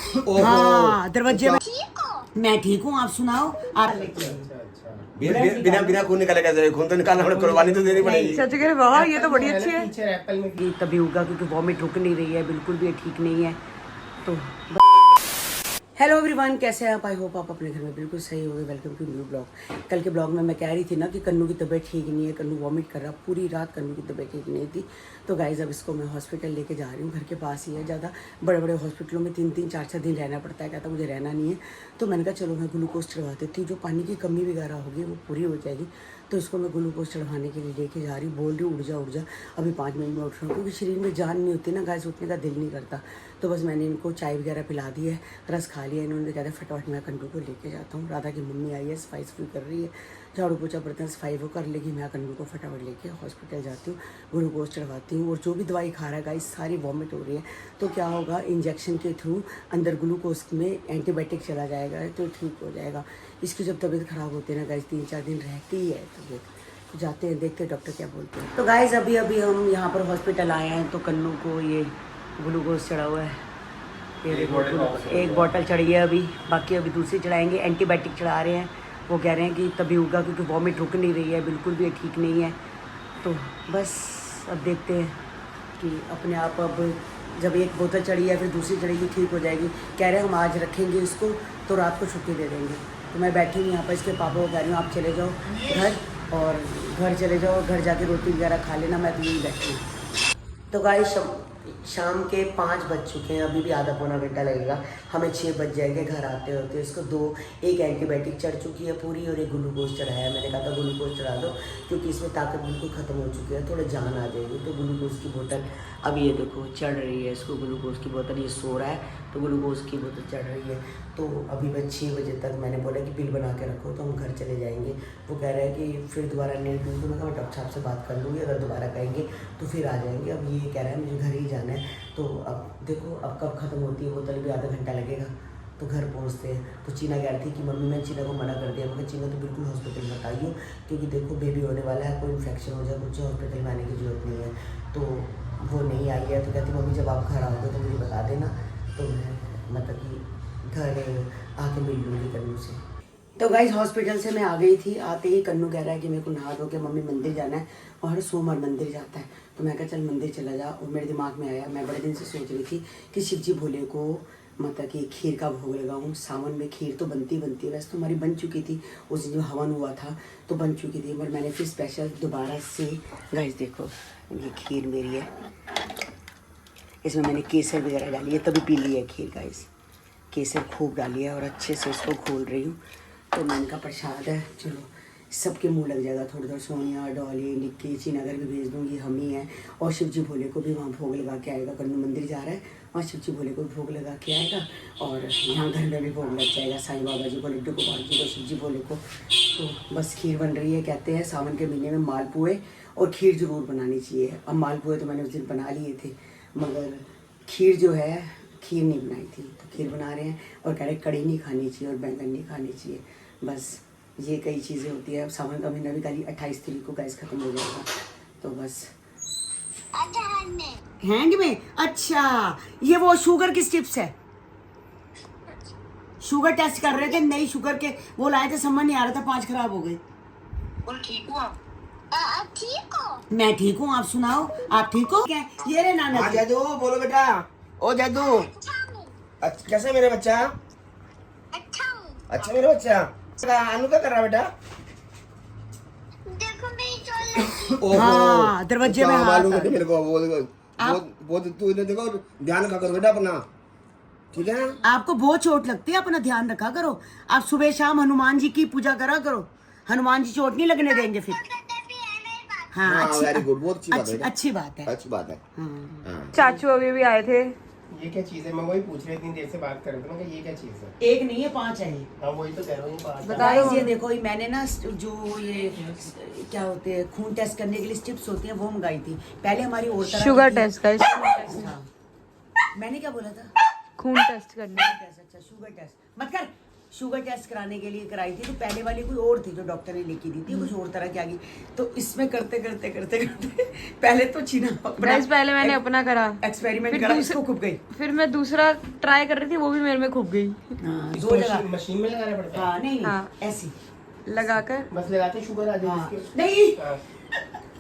हाँ दरवाजे में। मैं ठीक हूँ, आप सुनाओ। आप बिना बिना खून निकालेगा, खून तो निकालना पड़ेगा, कुर्बानी तो देनी पड़ेगी। सच कह रहे बाबा, ये तो बड़ी अच्छी है। तभी होगा क्योंकि वॉमिट रुक नहीं रही है, बिल्कुल भी ठीक नहीं है। तो हेलो एवरीवन, कैसे हैं आप? आई होप आप अपने घर में बिल्कुल सही होंगे। Welcome to new blog. कल के ब्लॉग में मैं कह रही थी ना कि कन्नू की तबीयत ठीक नहीं है, कन्नू वॉमिट कर रहा। पूरी रात कन्नू की तबीयत ठीक नहीं थी। तो गाइज अब इसको मैं हॉस्पिटल लेके जा रही हूँ। घर के पास ही है, ज़्यादा बड़े बड़े हॉस्पिटलों में 3-3, 4-4 दिन रहना पड़ता है। कहता मुझे रहना नहीं है। तो मैंने कहा चलो मैं ग्लूकोज चढ़वा देती हूँ, जो पानी की कमी वगैरह होगी वो पूरी हो जाएगी। तो इसको मैं ग्लूकोज चढ़वाने के लिए लेके जा रही हूँ। बोल रही हूँ उठ जा, अभी 5 मिनट में उठ रहा हूँ, क्योंकि शरीर में जान नहीं होती ना गाइस, उठने का दिल नहीं करता। तो बस मैंने इनको चाय वगैरह पिला दी है, रस खा लिया। इन्होंने कहते फटाफट मैं कन्नू को लेके जाता हूँ। राधा की मम्मी आई है, सफाई कर रही है, झाड़ू पोछा बर्तन सफाई वो कर लेगी। मैं कन्नू को फटाफट लेके हॉस्पिटल जाती हूँ, ग्लूकोज चढ़वाती हूँ। और जो भी दवाई खा रहा है गाइस सारी वॉमिट हो रही है। तो क्या होगा, इंजेक्शन के थ्रू अंदर ग्लूकोज में एंटीबायोटिक चला जाएगा तो ठीक हो जाएगा। इसकी जब तबीयत ख़राब होती है ना गाइस, 3-4 दिन रहती ही है तबीयत। तो जाते हैं, देखते हैं डॉक्टर क्या बोलते हैं। तो गाइस अभी हम यहाँ पर हॉस्पिटल आए हैं। तो कन्नू को ये ग्लूकोज चढ़ा हुआ है, एक बॉटल चढ़ी है अभी, बाकी अभी दूसरी चढ़ाएंगे। एंटीबायोटिक चढ़ा रहे हैं, वो कह रहे हैं कि तभी होगा क्योंकि वॉमिट रुक नहीं रही है, बिल्कुल भी ठीक नहीं है। तो बस अब देखते हैं कि अपने आप अब जब एक बोतल चढ़ी है फिर दूसरी चढ़ेगी, ठीक हो जाएगी। कह रहे हैं हम आज रखेंगे इसको तो रात को छुट्टी दे देंगे। तो मैं बैठी हूँ यहाँ पर, इसके पापा को कह रही हूँ आप चले जाओ घर, और घर चले जाओ, घर जाके रोटी वगैरह खा लेना, मैं तो यही बैठी हूँ। तो गाइस शाम के 5 बज चुके हैं, अभी भी आधा पौना घंटा लगेगा, हमें 6 बज जाएंगे घर आते होते। इसको एक एंटीबायोटिक चढ़ चुकी है पूरी, और एक ग्लूकोज चढ़ाया है। मैंने कहा था ग्लूकोज चढ़ा दो क्योंकि इसमें ताकत बिल्कुल ख़त्म हो चुकी है, थोड़ा जान आ जाएगी। तो ग्लूकोज की बोतल अब ये देखो चढ़ रही है इसको, ग्लूकोज की बोतल, ये सो रहा है तो ग्लूकोज की बोतल चढ़ रही है। तो अभी बस 6 बजे तक मैंने बोला कि बिल बना के रखो तो हम घर चले जाएंगे। वो कह रहे हैं कि फिर दोबारा नहीं दूँ, तो मैं कहा डॉक्टर साहब से बात कर लूँगी, अगर दोबारा कहेंगे तो फिर आ जाएंगे। अब ये कह रहा है मुझे घर ही जाना है। तो अब देखो अब कब ख़त्म होती है बोतल, भी आधा घंटा लगेगा तो घर पहुंचते हैं। तो चीना कह रही थी कि मम्मी, मैं चीना को मना कर दिया, मगर चीना तो बिल्कुल हॉस्पिटल मत आइयो, क्योंकि देखो बेबी होने वाला है, कोई इन्फेक्शन हो जाए, मुझे हॉस्पिटल में आने की ज़रूरत नहीं है। तो वो नहीं आई है। तो कहती मम्मी जब आप घर आओगे तो मुझे बता देना, तो मैं मतलब कि घर आके मिल लूँगी कन्नू से। तो गाइस हॉस्पिटल से मैं आ गई थी। आते ही कन्नू कह रहा है कि मेरे को नहा दो, कि मम्मी मंदिर जाना है, और हर सोमवार मंदिर जाता है। तो मैं कहा चल मंदिर चला जा। और मेरे दिमाग में आया, मैं बड़े दिन से सोच रही थी कि शिव जी भोले को मतलब कि खीर का भोग लगाऊं। सावन में खीर तो बनती है, वैसे तो हमारी बन चुकी थी उस दिन जो हवन हुआ था, तो बन चुकी थी, पर मैंने फिर स्पेशल दोबारा से। गाइस देखो ये खीर मेरी है, इसमें मैंने केसर वगैरह डाली है, तभी पी ली है खीर। गाइस केसर खूब डाली है और अच्छे से इसको घोल रही हूँ। तो मन का प्रसाद है, चलो सबके मुंह लग जाएगा। थोड़ी देर सोनिया, डॉली, निक्की, चीनगर भी भेज दूँगी, हम ही हैं। और शिव जी भोले को भी वहाँ भोग लगा के आएगा। कन्नू मंदिर जा रहा है, वहाँ शिव जी भोले को भोग लगा के आएगा, और यहाँ घर में भी भोग लग जाएगा। साईं बाबा जी को, लड्डू गोपाल जी को, शिव जी भोले को। तो बस खीर बन रही है। कहते हैं सावन के महीने में मालपुए और खीर ज़रूर बनानी चाहिए। अब मालपुए तो मैंने उस दिन बना लिए थे, मगर खीर जो है, खीर नहीं बनाई थी। तो खीर बना रहे हैं, और कह रहे कड़ी नहीं खानी चाहिए और बैंगन नहीं खानी चाहिए। बस ये कई चीज़ें होती है। अब सावन का महीना भी कल 28 तारीख को गैस ख़त्म हो जाएगा। तो बस हैंग में। अच्छा ये वो शुगर की स्टिप्स है, शुगर टेस्ट कर रहे थे, नई शुगर के वो लाए थे, समझ नहीं आ रहा था, 5 खराब हो गए। ठीक हो? ठीक हो? मैं ठीक हूँ, आप सुनाओ, आप ठीक हो? क्या ये रे नाना जादू बोलो बेटा। ओ जादू, कैसे मेरे बच्चा? अच्छा मेरे बच्चा। अनु क्या कर रहा बेटा? देखो मेरी हाँ दरवाजे में मालूम है मेरे को। वो तू देखो ध्यान रखा करो बेटा अपना, ठीक है? आपको बहुत चोट लगती है, अपना ध्यान रखा करो। आप सुबह शाम हनुमान जी की पूजा करा करो, हनुमान जी चोट नहीं लगने देंगे फिर। हाँ वेरी गुड, बहुत अच्छी बात है। अच्छी बात है, अच्छी बात है। चाचू अभी भी आए थे। ये क्या चीज है? मैं वही पूछ रही थी, इतनी देर से बात कर रहे थे ना, ये क्या चीज है? एक नहीं है, 5 है ये। हाँ वही तो कह रहा हूँ, 5 बताइए। ये देखो, ये मैंने ना जो ये क्या होते हैं खून टेस्ट करने के लिए स्टिप्स होती हैं, वो मंगाई थी। पहले हमारी और तरह शुगर टेस्ट का, था। मैंने क्या बोला था? खून टेस्ट करना। अच्छा शुगर टेस्ट मत कर, शुगर टेस्ट कराने के लिए कराई थी, तो पहले वाली कोई और थी जो डॉक्टर ने लिखी दी थी, कुछ और तरह की आ गई। तो इसमें करते करते करते करते पहले तो चीना पहले मैंने अपना करा एक्सपेरिमेंट करा, इसको खूब गई। फिर मैं दूसरा ट्राई कर रही थी, वो भी मेरे में खूब गई। हाँ, इसको दो जगह। मशीन में लगाना पड़ता है। हाँ नहीं हाँ। ऐसी लगाकर बस लगाते शुगर आ जाए हाँ, इसके। नहीं हाँ।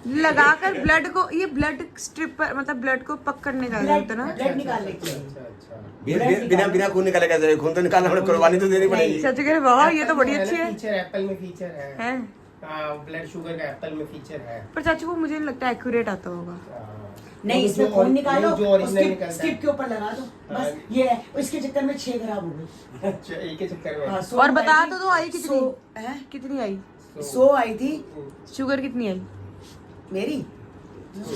लगाकर ब्लड को, ये ब्लड स्ट्रिप पर मतलब ब्लड को पक करने का होता है ना। ब्लड निकाल लेती है। अच्छा। बिना बिना खून निकाले कैसे? खून तो निकालना पड़ेगा, कुर्बानी तो देनी पड़ेगी। सच कह रहे वाह, ये तो बड़ी अच्छी है। फीचर एप्पल में फीचर है। हैं? ब्लड शुगर का एप्पल में फीचर है। पर चाचू वो मुझे नहीं लगता एक्यूरेट आता होगा। नहीं, जो इसमें खून निकालो, जो ओरिजिनल स्किप निकलता है। स्किप के ऊपर लगा दो, बस ये है। इसके चक्कर में 6 खराब हो गई। अच्छा, एक ही चक्कर में। हाँ, 100 और बता आई तो थी, दो आई कितनी? 100 हैं? कितनी आई? 100 आई थी शुगर कितनी आई? मेरी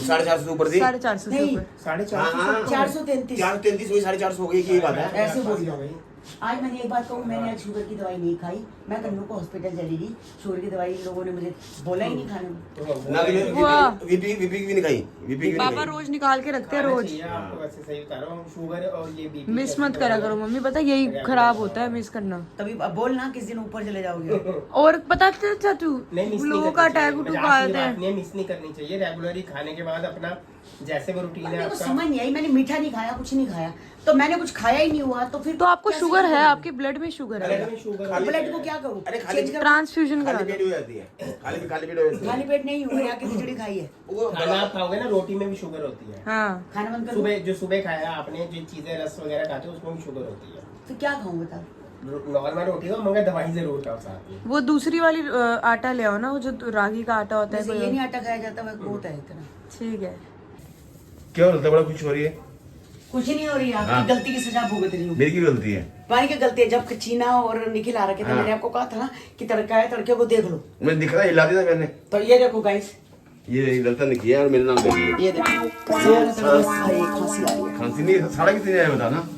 450 से ऊपर थी। 450 से नहीं, ऊपर। 450। 433। 433 हुई, 450 हो गई, यही बात है। ऐसे बोल रहा हूँ। आज मैंने एक बात कहूँ, मैंने आज शुगर की दवाई नहीं खाई। मैं कन्नू को हॉस्पिटल चली गई, शुगर की दवाई लोगों ने मुझे बोला ही नहीं खाने को। ना वाह। वीपी भी नहीं खाई, वीपी भी नहीं पापा खाई। रोज निकाल के रखते हैं रोज। आपको वैसे सही बता रहा हूँ, शुगर और ये बीपी मिस मत करा करो मम्मी, पता है यही खराब होता है मिस करना। तभी अब बोल ना किस दिन ऊपर चले जाओगे। और पता है चाचू, नहीं, मिस नहीं लोगों करनी का चाहिए। अटैक उठू मजाक की आते बात हैं। नहीं है, मिस नहीं करनी चाहिए। रेगुलरली खाने के बाद अपना जैसे वो रूटीन है मेरे को आपका। समझ नहीं आई, मैंने मीठा नहीं खाया, कुछ नहीं खाया, तो मैंने कुछ खाया ही नहीं हुआ, तो फिर तो आपको कैसे शुगर है, करूं? आपके ब्लड में शुगर है। ब्लड में शुगर खाली- ब्लड को क्या करूँ? अरे खाली- ट्रांसफ्यूजन करा खाली दो। पेट हो जाती है, खाली पेट हो जाती है। खाली पेट नहीं हुआ, यहाँ की खिचड़ी खाई है। वो खाना आप खाओगे ना, रोटी में भी शुगर होती है। हाँ, खाना बंद कर सुबह जो सुबह खाया आपने, जो चीजें रस वगैरह खाते हो उसमें भी शुगर होती है। तो क्या खाऊं बता। नॉर्मल रोटी हो मगर दवाई जरूर खाओ साथ में। वो दूसरी वाली आटा ले आओ ना, वो जो रागी का आटा होता है वैसे ये कोई। नहीं आटा खाया जाता, वह बहुत है इतना। ठीक है। क्या होता है? बड़ा खुश हो रही है। कुछ नहीं हो रही है, हाँ। आपकी गलती की सजा भुगत रही हूँ। मेरी की गलती है। तुम्हारी क्या गलती है? जब चीना और निखिल आ रखे थे, हाँ। मैंने आपको कहा था ना कि तड़का है, तड़के को देख लो। मैं दिख रहा हिला दिया मैंने। तो ये देखो गाइस, ये गलता नहीं किया और मेरे नाम देखिए। ये देखो खांसी आ रही है। खांसी नहीं, साड़ा कितने आया बता ना।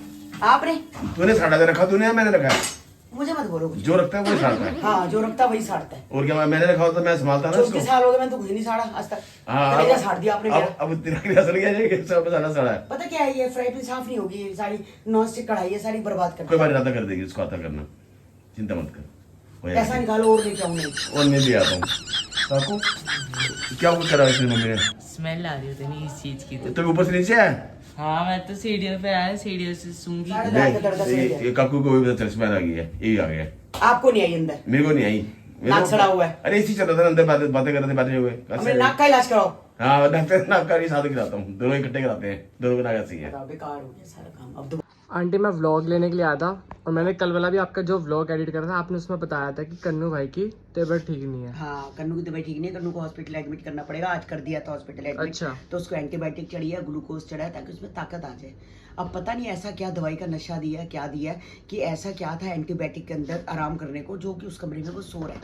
आपने तूने साड़ा दे रखा, तूने या मैंने रखा है? मुझे मत बोलो कुछ। जो रखता है वही साड़ता है। हाँ, जो रखता वही साड़ता है। और क्या मैंने रखा होता मैं संभालता ना 34 इसको। साल हो गए, मैंने तो कुछ नहीं साड़ा आज तक। हाँ, कलेजा साड़ दिया आपने मेरा। अब तेरा क्या असर क्या है कि सब साड़ा साड़ा है। पता क्या है, ये फ्राई पैन साफ नहीं होगी, ये सारी नॉन स्टिक कढ़ाई है, सारी बर्बाद कर कोई बार इरादा कर देगी इसको आता करना, चिंता मत कर। हो जाएगा। पैसा निकालो और लेके आऊँ नहीं। और मैं भी आता हूँ। काकू क्या कुछ करा इसने मम्मी ने? स्मेल आ रही होती नहीं इस चीज की। तो ऊपर से नीचे है। हाँ, मैं तो सीढ़ियों पे आया, सीढ़ियों से सूंघी। साढ़े दस का तड़का सही है। ये काकू को भी पता चल स्मेल आ गई है, ये भी आ गया। आपको नहीं आई अंदर, मेरे को नहीं आई। मेरे नाक को- सड़ा हुआ है। अरे इसी चल रहा था अंदर, बातें कर रहे थे, बैठे हुए। हमने नाक का इलाज कराओ। हाँ, डॉक्टर नाक का साथ कराता हूँ, दोनों इकट्ठे कराते हैं, दोनों का नाक ऐसे ही है। बेकार हो गया सारा काम। अब आंटी मैं व्लॉग लेने के लिए आया था और मैंने कल वाला भी आपका जो व्लॉग एडिट करा था, आपने उसमें बताया था कि कन्नू भाई की तबीयत ठीक नहीं है। हाँ, कन्नू की तबीयत ठीक नहीं है, कन्नू को हॉस्पिटल एडमिट करना पड़ेगा। आज कर दिया था हॉस्पिटल एडमिट। अच्छा। तो उसको एंटीबायोटिक चढ़ी है, ग्लूकोज चढ़ा है, ताकि उसमें ताकत आ जाए। अब पता नहीं ऐसा क्या दवाई का नशा दिया है, क्या दिया है कि ऐसा क्या था एंटीबायोटिक के अंदर आराम करने को, जो कि उस कमरे में वो सो रहा है।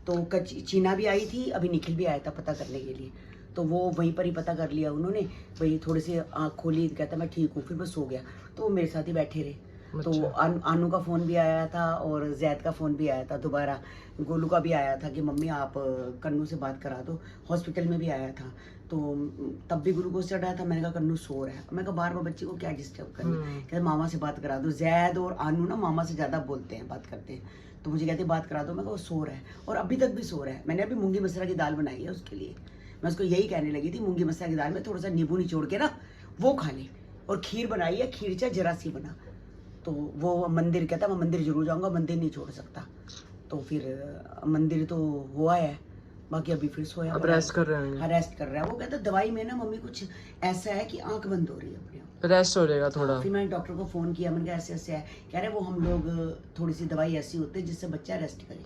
तो चीना भी आई थी, अभी निखिल भी आया था पता करने के लिए, तो वो वहीं पर ही पता कर लिया उन्होंने। वही थोड़ी सी आँख खोली, कहता मैं ठीक हूँ, फिर मैं सो गया। तो वो मेरे साथ ही बैठे रहे। तो अनु का फ़ोन भी आया था और जैद का फ़ोन भी आया था, दोबारा गोलू का भी आया था कि मम्मी आप कन्नू से बात करा दो। हॉस्पिटल में भी आया था, तो तब भी ग्लूकोज चढ़ रहा था। मैंने कहा कन्नू सो रहा है। मैं कहा बार बार बच्चे को क्या डिस्टर्ब करना, कहते मामा से बात करा दो। जैद और अनु ना मामा से ज़्यादा बोलते हैं, बात करते हैं, तो मुझे कहते बात करा दो। मैं कहा वो सो रहा है और अभी तक भी सो रहा है। मैंने अभी मूंगी मसरा की दाल बनाई है उसके लिए, मैं उसको यही कहने लगी थी मूंगी मसरा की दाल में थोड़ा सा नींबू निचोड़ के ना वो खा ले। और खीर बनाई है, खीर चाहे जरा सी बना। तो वो मंदिर कहता मैं मंदिर जरूर जाऊंगा, मंदिर नहीं छोड़ सकता। तो फिर मंदिर तो हुआ है, बाकी अभी फिर सोया अब पड़ा है। रेस्ट कर रहे हैं। हाँ, रेस्ट कर रहा है। वो कहता दवाई में ना मम्मी कुछ ऐसा है कि आंख बंद हो रही है अपने आप। रेस्ट हो जाएगा थोड़ा। फिर मैंने डॉक्टर को फ़ोन किया, मैंने कहा ऐसे ऐसे है। कह रहे वो हम लोग थोड़ी सी दवाई ऐसी होती है जिससे बच्चा रेस्ट करे।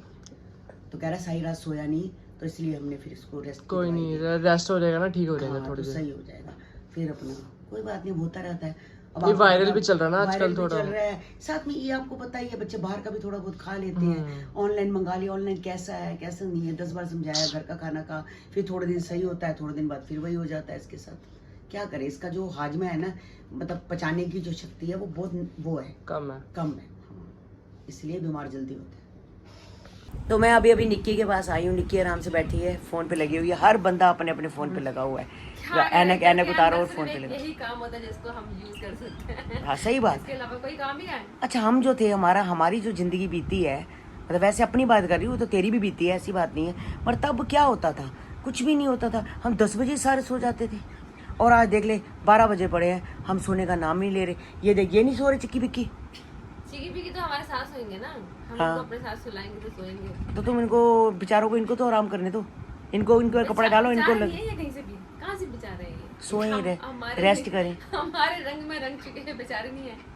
तो कह रहा सही रात सोया नहीं, तो इसलिए हमने फिर इसको रेस्ट कोई नहीं, रेस्ट हो जाएगा ना, ठीक हो जाएगा हाँ, थोड़ी तो देर। सही हो जाएगा फिर अपना। कोई बात नहीं, होता रहता है। अब ये आपको वायरल पता- भी चल रहा है ना आजकल वायरल भी थोड़ा। चल रहा है। साथ में ये आपको पता ही है, बच्चे बाहर का भी थोड़ा बहुत खा लेते हैं। ऑनलाइन मंगा लिया, ऑनलाइन कैसा है कैसा नहीं है 10 बार समझाया, घर का खाना का। फिर थोड़े दिन सही होता है, थोड़े दिन बाद फिर वही हो जाता है इसके साथ। क्या करें, इसका जो हाजमा है ना, मतलब पचाने की जो शक्ति है वो बहुत वो है, कम है। कम है। हाँ, इसलिए बीमार जल्दी होते हैं। तो मैं अभी निक्की के पास आई हूँ। निक्की आराम से बैठी है, फ़ोन पे लगी हुई है। हर बंदा अपने अपने फ़ोन पे लगा हुआ है। ऐनक ऐनक उतारो और फोन पे लगा। यही काम होता है जिसको हम यूज कर सकते हैं, हाँ सही बात। इसके अलावा कोई काम ही है। अच्छा हम जो थे हमारी जो जिंदगी बीती है, मतलब वैसे अपनी बात कर रही हूँ, तो तेरी भी बीती है, ऐसी बात नहीं है। पर तब क्या होता था, कुछ भी नहीं होता था। हम 10 बजे सारे सो जाते थे, और आज देख ले 12 बजे पड़े हैं, हम सोने का नाम नहीं ले रहे। ये देख, ये नहीं सो रहे चिक्की बिक्की। चिकी पिकी तो हमारे साथ सोएंगे ना, हम हाँ। इनको अपने साथ सुलाएंगे तो सोएंगे। तो तुम इनको बेचारों को, इनको तो आराम करने दो, इनको कपड़ा डालो, इनको लग ये कहीं से भी, कहाँ से बेचारे हैं ये? सोए ही रहे, हमारे रेस्ट करें। हमारे रंग में रंग चुके हैं, बेचारे नहीं है।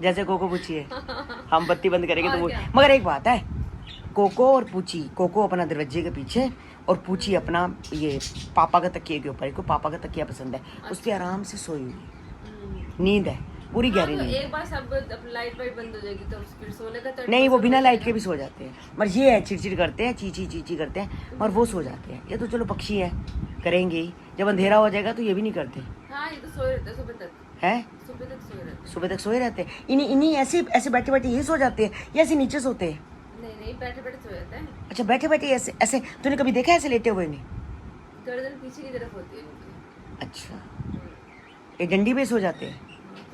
जैसे कोको पूछी है, हम बत्ती बंद करेंगे तो और वो। क्या? मगर एक बात है, कोको और पूछी, कोको अपना दरवाजे के पीछे और पूछी अपना ये पापा का तकिए के ऊपर। इसको पापा का तकिया पसंद है, उस पर आराम से सोई हुई, नींद है पूरी गहरी तो नींद। एक बार सब लाइट वाइट बंद हो जाएगी तो फिर सोने का तो नहीं, वो बिना लाइट के भी सो जाते हैं, मगर ये है चिड़चिड़ करते हैं, चीची चीची करते हैं, और वो सो जाते हैं। ये तो चलो पक्षी है, करेंगे ही। जब अंधेरा हो जाएगा तो ये भी नहीं करते हाँ, ये तो सोए रहते हैं सुबह तक, हैं, सुबह तक सोए रहते हैं। सुबह तक सोए रहते हैं। इन्हीं ऐसे ऐसे बैठे बैठे यही सो जाते हैं, या ऐसे नीचे सोते हैं? नहीं बैठे बैठे सोए रहते हैं। अच्छा बैठे बैठे ऐसे ऐसे, तूने कभी देखा है ऐसे लेटे हुए नहीं? गर्दन पीछे की तरफ होती है इनकी। अच्छा, ये डंडी पे सो जाते हैं?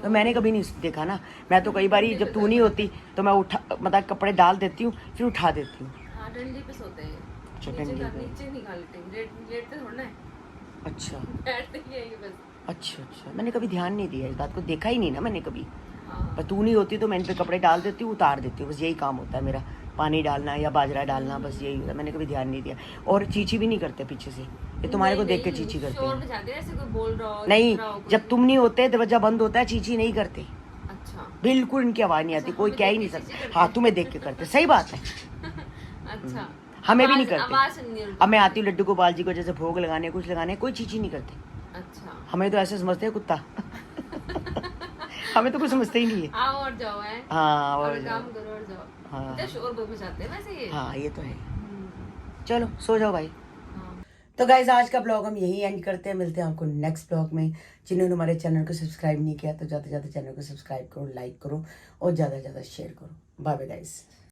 तो मैंने कभी नहीं देखा ना। मैं तो कई बार जब तू नहीं होती तो मैं उठा, मतलब कपड़े डाल देती हूँ फिर उठा देती हूँ। हाँ, डंडी पे सोते हैं। अच्छा, नीचे डंडी पे। नीचे नहीं लेटे, लेटते थोड़ा है, अच्छा बैठते ही है ये बस। अच्छा, मैंने कभी ध्यान नहीं दिया इस बात को, देखा ही नहीं ना मैंने कभी। हाँ। पर तू नहीं होती तो मैं इन पे कपड़े डाल देती हूँ, उतार देती हूँ, बस यही काम होता है मेरा। पानी डालना या बाजरा डालना, बस यही होता है। मैंने कभी ध्यान नहीं दिया। और चीची भी नहीं करते पीछे से, ये तुम्हारे को देख के चीची करते शोर हैं। मचाते हैं, ऐसे कोई बोल रहा हो, नहीं, दिख रहा हो कोई। जब तुम नहीं होते दरवाजा बंद होता है, चीची नहीं करते, अच्छा बिल्कुल इनकी आवाज नहीं आती, कोई हमें क्या ही देख नहीं के चीची सकता। करते हाँ तुम्हें देख के करते, सही बात है। अच्छा, हमें भी नहीं आवाज करते। सुननी है। अब मैं आती हूँ लड्डू गोपाल जी को जैसे भोग लगाने, कुछ लगाने, कोई चीची नहीं करते। अच्छा, हमें तो ऐसे समझते हैं कुत्ता। हमें तो कुछ समझते ही नहीं है। आओ और जाओ है। हाँ और और काम करो और जाओ। हाँ। इतना शोर बहुत मचाते हैं वैसे ये। हाँ ये तो है। चलो सो जाओ भाई। हाँ। तो गाइज आज का ब्लॉग हम यही एंड करते हैं, मिलते हैं आपको नेक्स्ट ब्लॉग में। जिन्होंने हमारे चैनल को सब्सक्राइब नहीं किया तो ज़्यादा से ज़्यादा चैनल को सब्सक्राइब करो, लाइक करो और ज़्यादा से ज़्यादा शेयर करो। Bye bye guys.